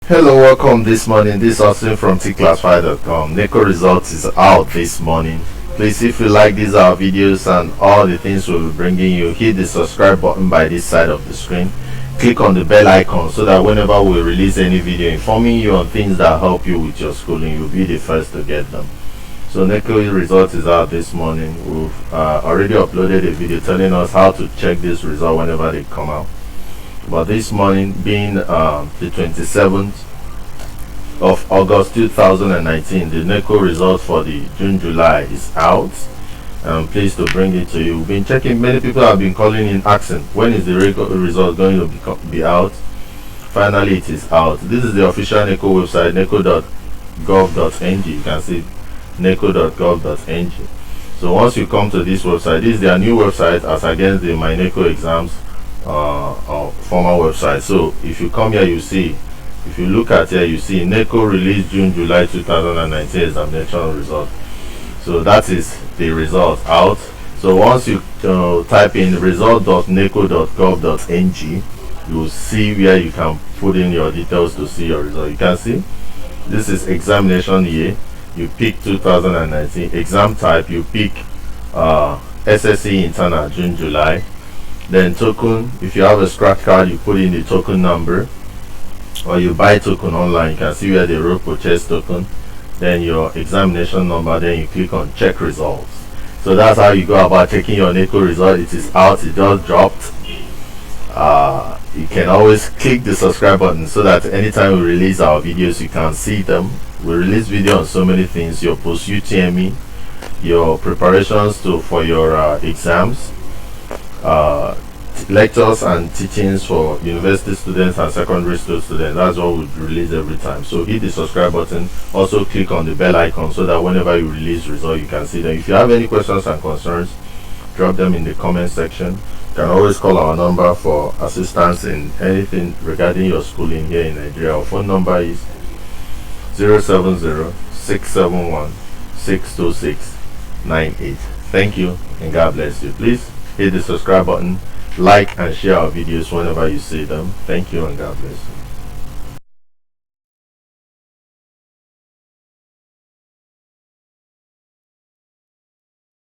Hello, welcome this morning. This is Austin from Tclassified.com. Neco Result is out this morning. Please, if you like these our videos and all the things we'll be bringing you, hit the subscribe button by this side of the screen. Click on the bell icon so that whenever we release any video informing you on things that help you with your schooling, you'll be the first to get them. So Neco Result is out this morning. We've already uploaded a video telling us how to check this result whenever they come out. But this morning, being the 27th of August 2019, the Neco result for the June-July is out. I'm pleased to bring it to you. We've been checking, many people have been calling in asking when is the result going to be out. Finally, it is out. This is the official Neco website, neco.gov.ng. You can see neco.gov.ng. So once you come to this website, this is their new website as against the My Neco exams former website. So if you come here, you see, if you look at here, you see Neco released June-July 2019 examination result. So that is the result out. So once you type in result.neco.gov.ng, you will see where you can put in your details to see your result. You can see this is examination year. You pick 2019. Exam type, you pick SSC internal June-July. Then token, if you have a scratch card, you put in the token number, or you buy token online. You can see where they wrote purchase token, then your examination number, then you click on check results. So that's how you go about checking your Neco result. It is out, it just dropped. You can always click the subscribe button so that anytime we release our videos, you can see them. We release video on so many things: your post UTME, your preparations for your exams, lectures and teachings for university students and secondary school students. That's what we release every time. So hit the subscribe button. Also click on the bell icon so that whenever you release results, you can see them. If you have any questions and concerns, drop them in the comment section. You can always call our number for assistance in anything regarding your schooling here in Nigeria. Our phone number is 070-671-62698. Thank you and God bless you. Please hit the subscribe button, like and share our videos whenever you see them. Thank you and God bless you.